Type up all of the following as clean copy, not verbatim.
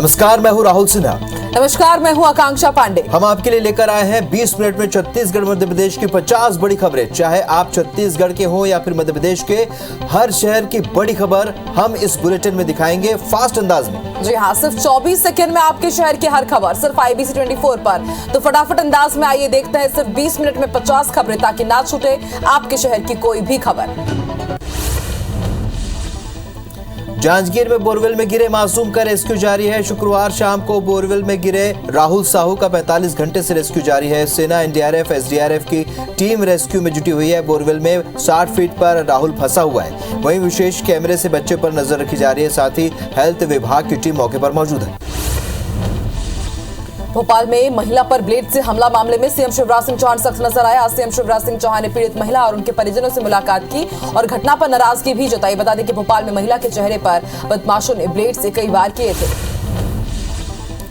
नमस्कार, मैं हूं राहुल सिन्हा। नमस्कार, मैं हूं आकांक्षा पांडे। हम आपके लिए लेकर आए हैं 20 मिनट में छत्तीसगढ़ मध्य प्रदेश की 50 बड़ी खबरें। चाहे आप छत्तीसगढ़ के हो या फिर मध्य प्रदेश के, हर शहर की बड़ी खबर हम इस बुलेटिन में दिखाएंगे फास्ट अंदाज में। जी हाँ, सिर्फ 24 सेकंड में आपके शहर की हर खबर, सिर्फ IBC 24 पर। तो फटाफट अंदाज में आइए देखते हैं सिर्फ 20 मिनट में 50 खबरें, ताकि ना छूटे आपके शहर की कोई भी खबर। जांजगीर में बोरवेल में गिरे मासूम का रेस्क्यू जारी है। शुक्रवार शाम को बोरवेल में गिरे राहुल साहू का 45 घंटे से रेस्क्यू जारी है। सेना, NDRF, SDRF की टीम रेस्क्यू में जुटी हुई है। बोरवेल में 60 फीट पर राहुल फंसा हुआ है। वहीं विशेष कैमरे से बच्चे पर नजर रखी जा रही है। साथ ही हेल्थ विभाग की टीम मौके पर मौजूद है। भोपाल में महिला पर ब्लेड से हमला मामले में सीएम शिवराज सिंह चौहान सख्त नजर आए। आज सीएम शिवराज सिंह चौहान ने पीड़ित महिला और उनके परिजनों से मुलाकात की और घटना पर नाराजगी भी जताई। बता दें कि भोपाल में महिला के चेहरे पर बदमाशों ने ब्लेड से कई वार किए थे।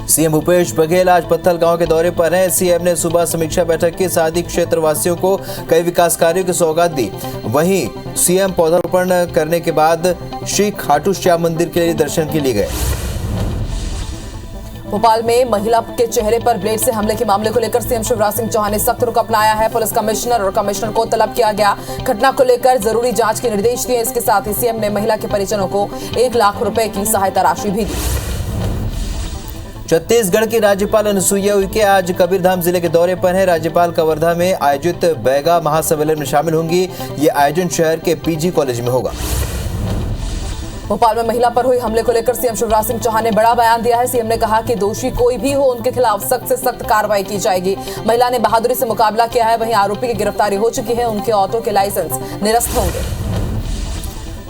सीएम भूपेश बघेल आज पत्थल गांव के दौरे पर हैं। सीएम ने सुबह समीक्षा बैठक की। साथ ही क्षेत्र वासियों को कई विकास कार्यों की सौगात दी। वहीं सीएम पौधारोपण करने के बाद श्री खाटू श्याम मंदिर के लिए दर्शन के लिए गए। भोपाल में महिला के चेहरे पर ब्लेड से हमले के मामले को लेकर सीएम शिवराज सिंह चौहान ने सख्त रुख अपनाया है। पुलिस कमिश्नर और कमिश्नर को तलब किया गया। घटना को लेकर जरूरी जांच के निर्देश दिए। इसके साथ ही सीएम ने महिला के परिजनों को 1 लाख रुपए की सहायता राशि भी दी। छत्तीसगढ़ की राज्यपाल अनुसुईया उइके आज कबीरधाम जिले के दौरे पर हैं। राज्यपाल कवर्धा में आयोजित बैगा महासम्मेलन में शामिल होंगी। ये आयोजन शहर के PG कॉलेज में होगा। भोपाल में महिला पर हुई हमले को लेकर सीएम शिवराज सिंह चौहान ने बड़ा बयान दिया है। सीएम ने कहा कि दोषी कोई भी हो, उनके खिलाफ सख्त से सख्त कार्रवाई की जाएगी। महिला ने बहादुरी से मुकाबला किया है। वहीं आरोपी की गिरफ्तारी हो चुकी है। उनके ऑटो के लाइसेंस निरस्त होंगे।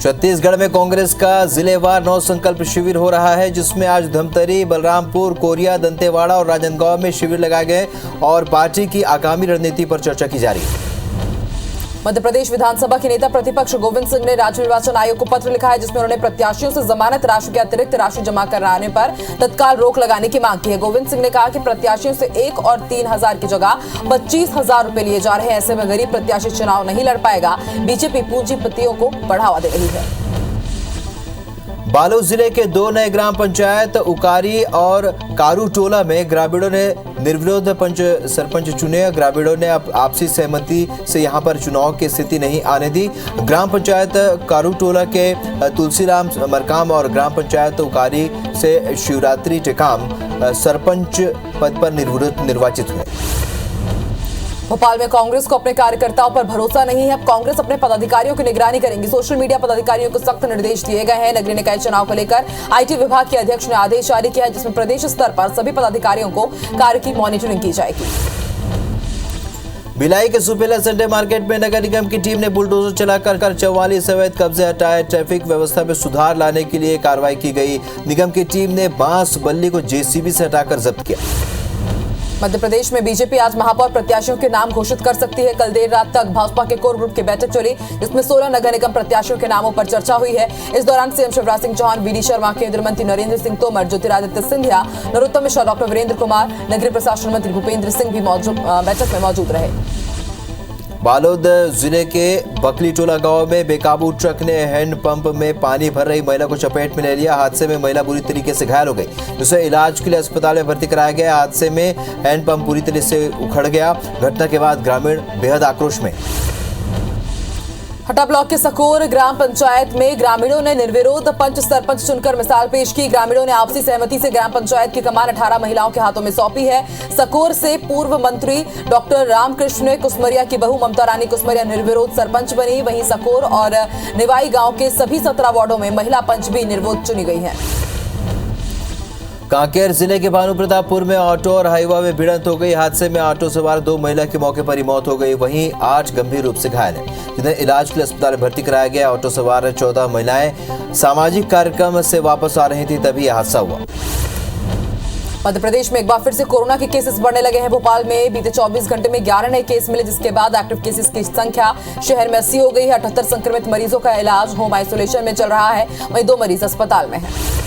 छत्तीसगढ़ में कांग्रेस का जिलेवार 9 संकल्प शिविर हो रहा है, जिसमें आज धमतरी, बलरामपुर, कोरिया, दंतेवाड़ा और राजनांदगांव में शिविर लगाए गए और पार्टी की आगामी रणनीति पर चर्चा की जा रही है। मध्य प्रदेश विधानसभा के नेता प्रतिपक्ष गोविंद सिंह ने राज्य निर्वाचन आयोग को पत्र लिखा है, जिसमें उन्होंने प्रत्याशियों से जमानत राशि के अतिरिक्त राशि जमा कराने पर तत्काल रोक लगाने की मांग की है। गोविंद सिंह ने कहा कि प्रत्याशियों से 1 और 3 हजार की जगह 25,000 रुपए लिए जा रहे हैं। ऐसे में गरीब प्रत्याशी चुनाव नहीं लड़ पाएगा। बीजेपी पूंजीपतियों को बढ़ावा दे रही है। बालोद जिले के 2 नए ग्राम पंचायत उकारी और कारूटोला में ग्रामीणों ने निर्विरोध सरपंच चुने। ग्रामीणों ने आपसी सहमति से यहां पर चुनाव की स्थिति नहीं आने दी। ग्राम पंचायत कारूटोला के तुलसीराम मरकाम और ग्राम पंचायत उकारी से शिवरात्रि टेकाम सरपंच पद पर निर्विरोध निर्वाचित हुए। भोपाल में कांग्रेस को अपने कार्यकर्ताओं पर भरोसा नहीं है। अब कांग्रेस अपने पदाधिकारियों की निगरानी करेंगी। सोशल मीडिया पदाधिकारियों को सख्त निर्देश दिए गए हैं। नगरीय निकाय चुनाव को लेकर IT विभाग के अध्यक्ष ने आदेश जारी किया है, जिसमें प्रदेश स्तर पर सभी पदाधिकारियों को कार्य की मॉनिटरिंग की जाएगी। भिलाई के सुपेला संडे मार्केट में नगर निगम की टीम ने बुलडोजर चलाकर 44 अवैध कब्जे हटाए। ट्रैफिक व्यवस्था में सुधार लाने के लिए कार्रवाई की गई। निगम की टीम ने बांस बल्ली को JCB से हटाकर जब्त किया। मध्य प्रदेश में बीजेपी आज महापौर प्रत्याशियों के नाम घोषित कर सकती है। कल देर रात तक भाजपा के कोर ग्रुप की बैठक चली, जिसमें 16 नगर निगम प्रत्याशियों के नामों पर चर्चा हुई है। इस दौरान सीएम शिवराज सिंह चौहान, VD शर्मा, केंद्रीय मंत्री नरेंद्र सिंह तोमर, ज्योतिरादित्य सिंधिया, नरोत्तम मिश्रा, डॉक्टर वीरेंद्र कुमार, नगरीय प्रशासन मंत्री भूपेंद्र सिंह भी बैठक में मौजूद रहे। बालोद जिले के बकलीटोला गांव में बेकाबू ट्रक ने हैंडपंप में पानी भर रही महिला को चपेट में ले लिया। हादसे में महिला बुरी तरीके से घायल हो गई, जिसे इलाज के लिए अस्पताल में भर्ती कराया गया। हादसे में हैंडपंप पूरी तरह से उखड़ गया। घटना के बाद ग्रामीण बेहद आक्रोश में। हटा ब्लॉक के सकोर ग्राम पंचायत में ग्रामीणों ने निर्विरोध पंच सरपंच चुनकर मिसाल पेश की। ग्रामीणों ने आपसी सहमति से ग्राम पंचायत की कमान 18 महिलाओं के हाथों में सौंपी है। सकोर से पूर्व मंत्री डॉक्टर रामकृष्ण कुसमरिया की बहू ममता रानी कुसमरिया निर्विरोध सरपंच बनी। वहीं सकोर और निवाई गांव के सभी 17 वार्डों में महिला पंच भी निर्विरोध चुनी गई है। कांकेर जिले के भानुप्रतापपुर में ऑटो और हाईवा में भिड़ंत हो गई। हादसे में ऑटो सवार 2 महिला की मौके पर ही मौत हो गई। वहीं 8 गंभीर रूप से घायल हैं, जिन्हें इलाज के लिए अस्पताल में भर्ती कराया गया। ऑटो सवार 14 महिलाएं सामाजिक कार्यक्रम से वापस आ रही थी, तभी यह हादसा हुआ। मध्य प्रदेश में एक बार फिर से कोरोना के केसेस बढ़ने लगे हैं। भोपाल में बीते 24 घंटे में 11 नए केस मिले, जिसके बाद एक्टिव केसेस की संख्या शहर में 80 हो गई है। 78 संक्रमित मरीजों का इलाज होम आइसोलेशन में चल रहा है। वहीं 2 मरीज अस्पताल में हैं।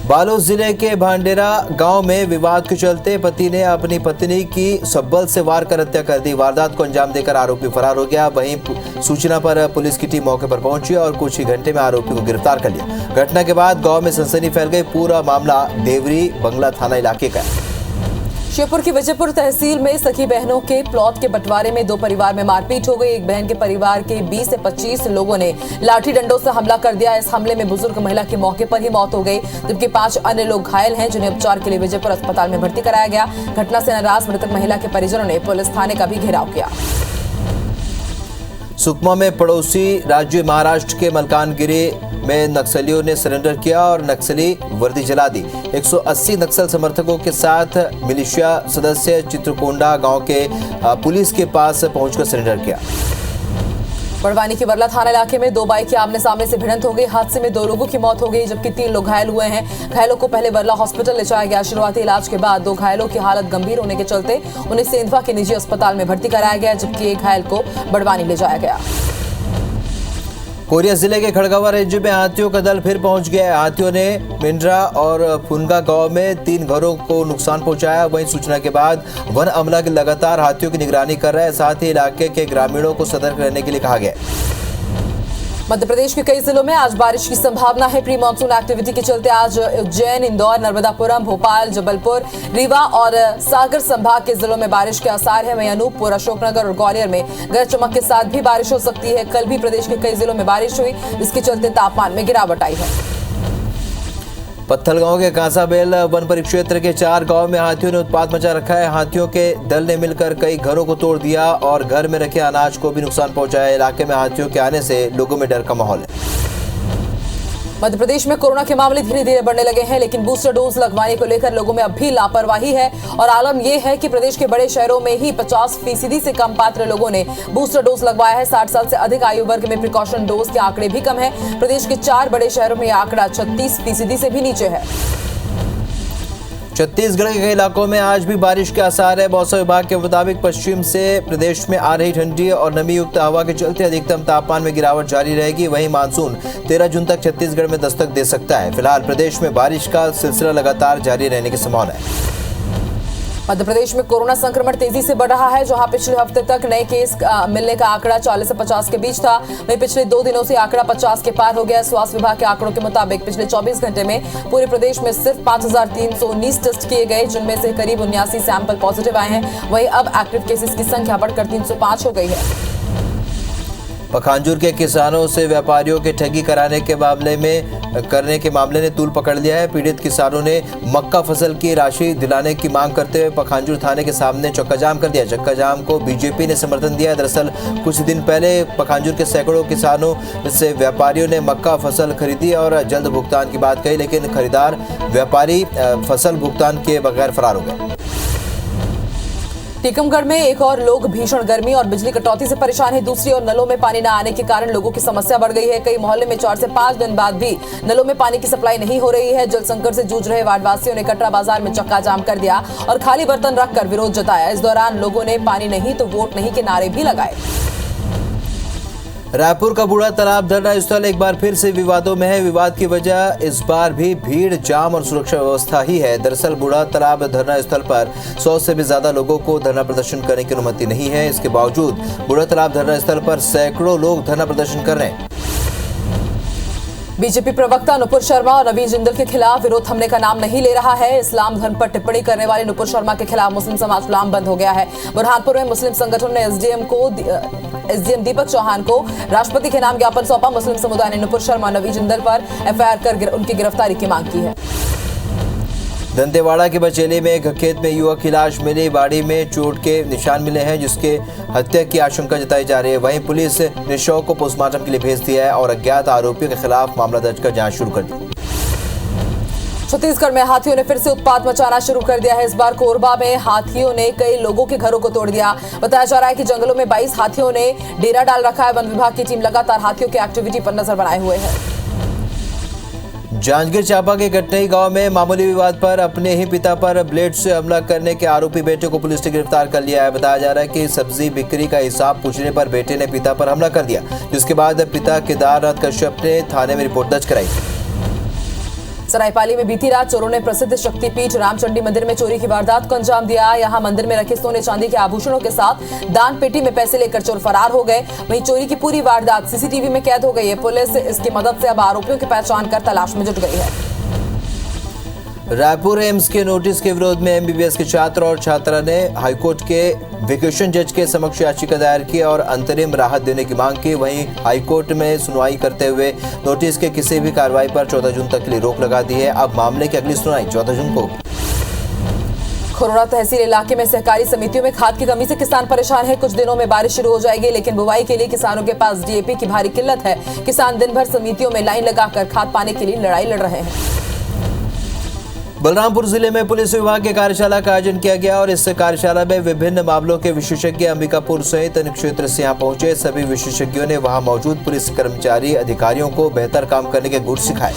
बालोद जिले के भांडेरा गांव में विवाद के चलते पति ने अपनी पत्नी की सब्बल से वार कर हत्या कर दी। वारदात को अंजाम देकर आरोपी फरार हो गया। वहीं सूचना पर पुलिस की टीम मौके पर पहुंची और कुछ ही घंटे में आरोपी को गिरफ्तार कर लिया। घटना के बाद गांव में सनसनी फैल गई। पूरा मामला देवरी बंगला थाना इलाके का है। श्योपुर की विजयपुर तहसील में सखी बहनों के प्लॉट के बंटवारे में 2 परिवार में मारपीट हो गई। एक बहन के परिवार के 20 से 25 लोगों ने लाठी डंडों से हमला कर दिया। इस हमले में बुजुर्ग महिला की मौके पर ही मौत हो गई, जबकि 5 अन्य लोग घायल हैं, जिन्हें उपचार के लिए विजयपुर अस्पताल में भर्ती कराया गया। घटना से नाराज मृतक महिला के परिजनों ने पुलिस थाने का भी घेराव किया। सुकमा में पड़ोसी राज्य महाराष्ट्र के मलकानगिरी में नक्सलियों ने सरेंडर किया और नक्सली वर्दी जला दी। 180 नक्सल समर्थकों के साथ मिलिशिया सदस्य चित्रकोंडा गांव के पुलिस के पास पहुंचकर सरेंडर किया। बड़वानी के वर्ला थाना इलाके में 2 बाइक की आमने सामने से भिड़ंत हो गई। हादसे में 2 लोगों की मौत हो गई, जबकि 3 लोग घायल हुए हैं। घायलों को पहले वर्ला हॉस्पिटल ले जाया गया। शुरुआती इलाज के बाद 2 घायलों की हालत गंभीर होने के चलते उन्हें सेंधवा के निजी अस्पताल में भर्ती कराया गया, जबकि एक घायल को बड़वानी ले जाया गया। कोरिया जिले के खड़गवा रेंज में हाथियों का दल फिर पहुंच गया है। हाथियों ने मिंड्रा और फुनगा गांव में 3 घरों को नुकसान पहुंचाया। वहीं सूचना के बाद वन अमला लगातार हाथियों की निगरानी कर रहा है। साथ ही इलाके के ग्रामीणों को सतर्क रहने के लिए कहा गया है। मध्य प्रदेश के कई जिलों में आज बारिश की संभावना है। प्री मानसून एक्टिविटी के चलते आज उज्जैन, इंदौर, नर्मदापुरम, भोपाल, जबलपुर, रीवा और सागर संभाग के जिलों में बारिश के आसार है। वहीं अनूपपुर, अशोकनगर और ग्वालियर में गरज चमक के साथ भी बारिश हो सकती है। कल भी प्रदेश के कई जिलों में बारिश हुई, जिसके चलते तापमान में गिरावट आई है। पत्थलगांव के कांसाबेल वन परिक्षेत्र के 4 गांव में हाथियों ने उत्पात मचा रखा है। हाथियों के दल ने मिलकर कई घरों को तोड़ दिया और घर में रखे अनाज को भी नुकसान पहुंचाया। इलाके में हाथियों के आने से लोगों में डर का माहौल है। मध्य प्रदेश में कोरोना के मामले धीरे धीरे बढ़ने लगे हैं, लेकिन बूस्टर डोज लगवाने को लेकर लोगों में अब भी लापरवाही है। और आलम यह है कि प्रदेश के बड़े शहरों में ही 50% से कम पात्र लोगों ने बूस्टर डोज लगवाया है। 60 साल से अधिक आयु वर्ग में प्रिकॉशन डोज के आंकड़े भी कम है। प्रदेश के 4 बड़े शहरों में यह आंकड़ा 36% से भी नीचे है। छत्तीसगढ़ के कई इलाकों में आज भी बारिश के आसार है। मौसम विभाग के मुताबिक पश्चिम से प्रदेश में आ रही ठंडी और नमी युक्त हवा के चलते अधिकतम तापमान में गिरावट जारी रहेगी। वहीं मानसून 13 जून तक छत्तीसगढ़ में दस्तक दे सकता है। फिलहाल प्रदेश में बारिश का सिलसिला लगातार जारी रहने की संभावना है। मध्य प्रदेश में कोरोना संक्रमण तेजी से बढ़ रहा है, जहां पिछले हफ्ते तक नए केस मिलने का आंकड़ा 40 से 50 के बीच था। वहीं पिछले 2 दिनों से आंकड़ा 50 के पार हो गया। स्वास्थ्य विभाग के आंकड़ों के मुताबिक पिछले 24 घंटे में पूरे प्रदेश में सिर्फ 5319 टेस्ट किए गए, जिनमें से करीब 79 सैंपल पॉजिटिव आए हैं। वहीं अब एक्टिव केसेस की संख्या बढ़कर 305 हो गई है। पखांजूर के किसानों से व्यापारियों के ठगी करने के मामले ने तूल पकड़ लिया है। पीड़ित किसानों ने मक्का फसल की राशि दिलाने की मांग करते हुए पखांजूर थाने के सामने चक्का जाम कर दिया। चक्का जाम को बीजेपी ने समर्थन दिया। दरअसल कुछ दिन पहले पखांजूर के सैकड़ों किसानों से व्यापारियों ने मक्का फसल खरीदी और जल्द भुगतान की बात कही, लेकिन खरीदार व्यापारी फसल भुगतान किए बगैर फरार हो गए। टीकमगढ़ में एक और लोग भीषण गर्मी और बिजली कटौती से परेशान है। दूसरी ओर नलों में पानी न आने के कारण लोगों की समस्या बढ़ गई है। कई मोहल्ले में 4 से 5 दिन बाद भी नलों में पानी की सप्लाई नहीं हो रही है। जल संकट से जूझ रहे वार्डवासियों ने कटरा बाजार में चक्का जाम कर दिया और खाली बर्तन रखकर विरोध जताया। इस दौरान लोगों ने पानी नहीं तो वोट नहीं के नारे भी लगाए। रायपुर का बूढ़ा तालाब धरना स्थल एक बार फिर से विवादों में है। विवाद की वजह इस बार भी भीड़, जाम और सुरक्षा व्यवस्था ही है। दरअसल बूढ़ा तालाब धरना स्थल पर 100 से भी ज्यादा लोगों को धरना प्रदर्शन करने की अनुमति नहीं है। इसके बावजूद बूढ़ा तालाब धरना स्थल पर सैकड़ों लोग धरना प्रदर्शन कर रहे हैं। बीजेपी प्रवक्ता नुपुर शर्मा और नवीन जिंदल के खिलाफ विरोध थमने का नाम नहीं ले रहा है। इस्लाम धर्म पर टिप्पणी करने वाले नुपुर शर्मा के खिलाफ मुस्लिम समाज लामबंद हो गया है। बुरहानपुर में मुस्लिम संगठन ने एसडीएम दीपक चौहान को राष्ट्रपति के नाम ज्ञापन सौंपा। मुस्लिम समुदाय ने नुपुर शर्मा, नवीन जिंदल पर एफआईआर कर उनकी गिरफ्तारी की मांग की है। दंतेवाड़ा के बचेली में एक खेत में युवक की लाश मिली। बाड़ी में चोट के निशान मिले हैं, जिसके हत्या की आशंका जताई जा रही है। वहीं पुलिस ने शव को पोस्टमार्टम के लिए भेज दिया है और अज्ञात आरोपियों के खिलाफ मामला दर्ज कर जांच शुरू कर दी। छत्तीसगढ़ में हाथियों ने फिर से उत्पात मचाना शुरू कर दिया है। इस बार कोरबा में हाथियों ने कई लोगों के घरों को तोड़ दिया। बताया जा रहा है कि जंगलों में 22 हाथियों ने डेरा डाल रखा है। वन विभाग की टीम लगातार हाथियों की एक्टिविटी पर नजर बनाए हुए है। जांजगीर चांपा के कटनई गांव में मामूली विवाद पर अपने ही पिता पर ब्लेड से हमला करने के आरोपी बेटे को पुलिस ने गिरफ्तार कर लिया है। बताया जा रहा है कि सब्जी बिक्री का हिसाब पूछने पर बेटे ने पिता पर हमला कर दिया, जिसके बाद पिता केदारनाथ कश्यप ने थाने में रिपोर्ट दर्ज कराई। सरायपाली में बीती रात चोरों ने प्रसिद्ध शक्तिपीठ रामचंडी मंदिर में चोरी की वारदात को अंजाम दिया। यहां मंदिर में रखे सोने चांदी के आभूषणों के साथ दान पेटी में पैसे लेकर चोर फरार हो गए। वहीं चोरी की पूरी वारदात सीसीटीवी में कैद हो गई है। पुलिस इसकी मदद से अब आरोपियों की पहचान कर तलाश में जुट गई है। रायपुर एम्स के नोटिस के विरोध में एमबीबीएस के छात्र और छात्रा ने हाईकोर्ट के वेकेशन जज के समक्ष याचिका दायर की और अंतरिम राहत देने की मांग की। वहीं हाईकोर्ट में सुनवाई करते हुए नोटिस के किसी भी कार्रवाई पर 14 जून तक के लिए रोक लगा दी है। अब मामले की अगली सुनवाई 14 जून को होगी। खरोड़ा तहसील इलाके में सहकारी समितियों में खाद की कमी से किसान परेशान है। कुछ दिनों में बारिश शुरू हो जाएगी, लेकिन बुवाई के लिए किसानों के पास डीएपी की भारी किल्लत है। किसान दिन भर समितियों में लाइन लगाकर खाद पाने के लिए लड़ाई लड़ रहे हैं। बलरामपुर जिले में पुलिस विभाग के कार्यशाला का आयोजन किया गया और इस कार्यशाला में विभिन्न मामलों के विशेषज्ञ अंबिकापुर सहित अन्य क्षेत्र से यहां पहुंचे। सभी विशेषज्ञों ने वहां मौजूद पुलिस कर्मचारी अधिकारियों को बेहतर काम करने के गुर सिखाए।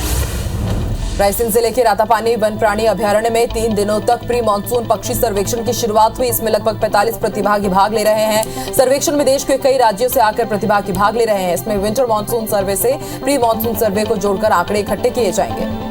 रायसेन जिले के रातापानी वन प्राणी अभयारण्य में 3 दिनों तक प्री मानसून पक्षी सर्वेक्षण की शुरुआत हुई। इसमें लगभग 45 प्रतिभागी भाग ले रहे हैं। सर्वेक्षण में देश के कई राज्यों से आकर प्रतिभागी भाग ले रहे हैं। इसमें विंटर मानसून सर्वे से प्री मानसून सर्वे को जोड़कर आंकड़े इकट्ठे किए जाएंगे।